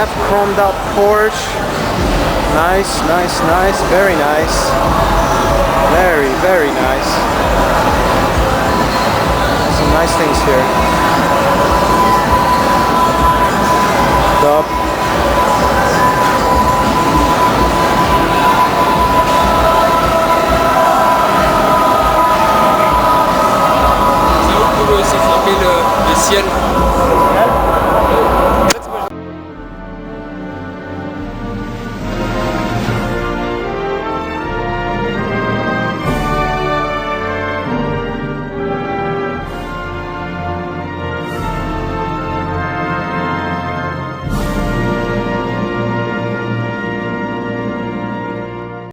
cab, chromed out Porsche. Nice, nice, nice, very nice. Very, very nice. Some nice things here. Top.